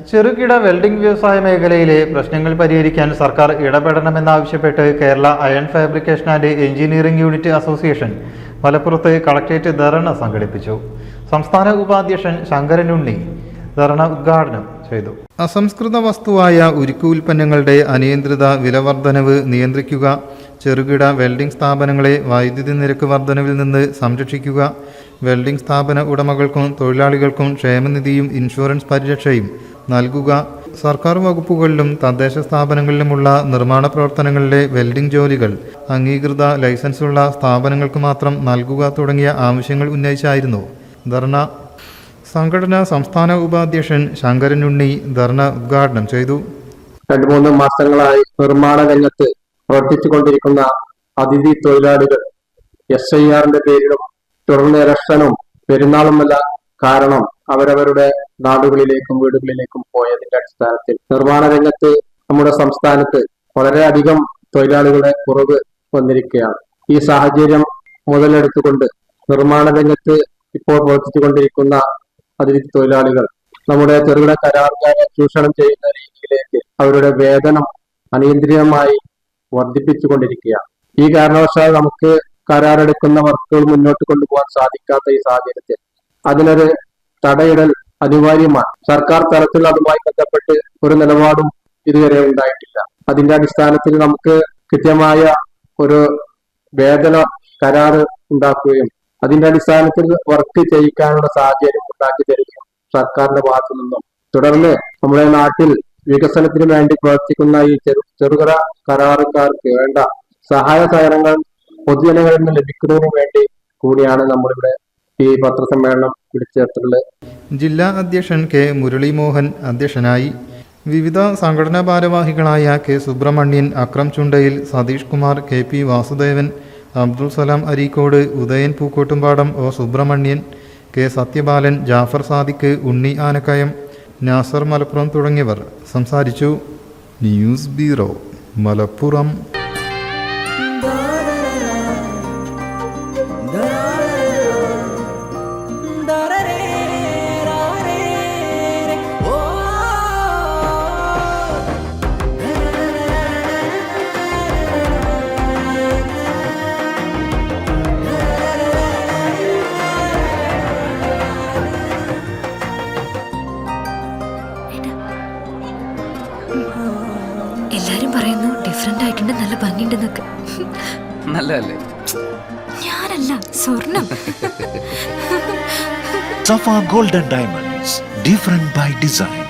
ചെറുകിട വെൽഡിംഗ് വ്യവസായ മേഖലയിലെ പ്രശ്നങ്ങൾ പരിഹരിക്കാൻ സർക്കാർ ഇടപെടണമെന്നാവശ്യപ്പെട്ട് Kerala iron fabrication and engineering unit association മലപ്പുറത്ത് കളക്ടറേറ്റ് ധർണ സംഘടിപ്പിച്ചു. സംസ്ഥാന ഉപാധ്യക്ഷൻ ശങ്കരൻ ഉണ്ണി ധർണ ഉദ്ഘാടനം ചെയ്തു. അസംസ്കൃത വസ്തുവായ ഉരുക്കു ഉൽപ്പന്നങ്ങളുടെ അനിയന്ത്രിത വിലവർദ്ധനവ് നിയന്ത്രിക്കുക, ചെറുകിട വെൽഡിംഗ് സ്ഥാപനങ്ങളെ വൈദ്യുതി നിരക്ക് വർധനവിൽ നിന്ന് സംരക്ഷിക്കുക, വെൽഡിംഗ് സ്ഥാപന ഉടമകൾക്കും തൊഴിലാളികൾക്കും ക്ഷേമനിധിയും ഇൻഷുറൻസ് പരിരക്ഷയും നൽകുക, സർക്കാർ വകുപ്പുകളിലും തദ്ദേശ സ്ഥാപനങ്ങളിലുമുള്ള നിർമ്മാണ പ്രവർത്തനങ്ങളിലെ വെൽഡിംഗ് ജോലികൾ അംഗീകൃത ലൈസൻസുള്ള സ്ഥാപനങ്ങൾക്ക് മാത്രം നൽകുക തുടങ്ങിയ ആവശ്യങ്ങൾ ഉന്നയിച്ചായിരുന്നു ധർണ. സംഘടനാ സംസ്ഥാന ഉപാധ്യക്ഷൻ ശങ്കരൻ ഉണ്ണി ധർണ ഉദ്ഘാടനം ചെയ്തു. 2-3 മാസങ്ങളായി നിർമ്മാണ രംഗത്ത് പ്രവർത്തിച്ചുകൊണ്ടിരിക്കുന്ന അതിഥി തൊഴിലാളികൾ SIR പേരിലും തുടർന്ന് ഇലക്ഷനും പെരുന്നാളുമല്ല കാരണം അവരവരുടെ നാടുകളിലേക്കും വീടുകളിലേക്കും പോയതിന്റെ അടിസ്ഥാനത്തിൽ നിർമ്മാണ രംഗത്ത് നമ്മുടെ സംസ്ഥാനത്ത് വളരെയധികം തൊഴിലാളികളുടെ കുറവ് വന്നിരിക്കുകയാണ്. ഈ സാഹചര്യം മുതലെടുത്തുകൊണ്ട് നിർമ്മാണ രംഗത്ത് ഇപ്പോൾ പ്രവർത്തിച്ചുകൊണ്ടിരിക്കുന്ന അതിഥി തൊഴിലാളികൾ നമ്മുടെ ചെറുകിട കരാറുകാരെ ചൂഷണം ചെയ്യുന്ന രീതിയിലേക്ക് അവരുടെ വേതനം അനിയന്ത്രിതമായി വർദ്ധിപ്പിച്ചുകൊണ്ടിരിക്കുകയാണ്. ഈ കാരണവശാൽ നമുക്ക് കരാറെടുക്കുന്ന വർക്കുകൾ മുന്നോട്ട് കൊണ്ടുപോകാൻ സാധിക്കാത്ത ഈ സാഹചര്യത്തിൽ അതിനൊരു തടയിടൽ അനിവാര്യമാണ്. സർക്കാർ തലത്തിൽ അതുമായി ബന്ധപ്പെട്ട് ഒരു നിലപാടും ഇതുവരെ ഉണ്ടായിട്ടില്ല. അതിന്റെ അടിസ്ഥാനത്തിൽ നമുക്ക് കൃത്യമായ ഒരു വേതന കരാറ് ഉണ്ടാക്കുകയും അതിന്റെ അടിസ്ഥാനത്തിൽ വർക്ക് ചെയ്യിക്കാനുള്ള സാഹചര്യം ഉണ്ടാക്കി തരികയും സർക്കാരിന്റെ ഭാഗത്തു നിന്നും തുടർന്ന് നമ്മുടെ നാട്ടിൽ വികസനത്തിന് വേണ്ടി പ്രവർത്തിക്കുന്ന ഈ ചെറുകിട കരാറുകാർക്ക് വേണ്ട സഹായ സഹകരണങ്ങൾ പൊതുജനങ്ങളിൽ നിന്ന് ലഭിക്കുന്നതിന് വേണ്ടി കൂടിയാണ് നമ്മളിവിടെ ഈ പത്രസമ്മേളനം വിളിച്ചേർത്തുള്ളത്. ജില്ലാ അധ്യക്ഷൻ കെ മുരളീമോഹൻ അധ്യക്ഷനായി. വിവിധ സംഘടനാ ഭാരവാഹികളായ K Subramanian, Akram ചുണ്ടയിൽ, Satheesh Kumar, KP Vasudevan, Abdul Salam Areekode, Udayan Pookkottumpadam, O Subramanian, K Sathyabalan, Jafar Sadiq, ഉണ്ണി ആനക്കയം, നാസർ മലപ്പുറം തുടങ്ങിയവർ സംസാരിച്ചു. News bureau, Malappuram. എല്ലാരും പറയുന്നു ഡിഫറെന്റ് ആയിട്ടുണ്ട്, നല്ല ഭംഗിയുണ്ടെന്നൊക്കെ. നല്ലതല്ലേ? ഞാനല്ല, സ്വർണം. Safa Gold and Diamonds, different by design.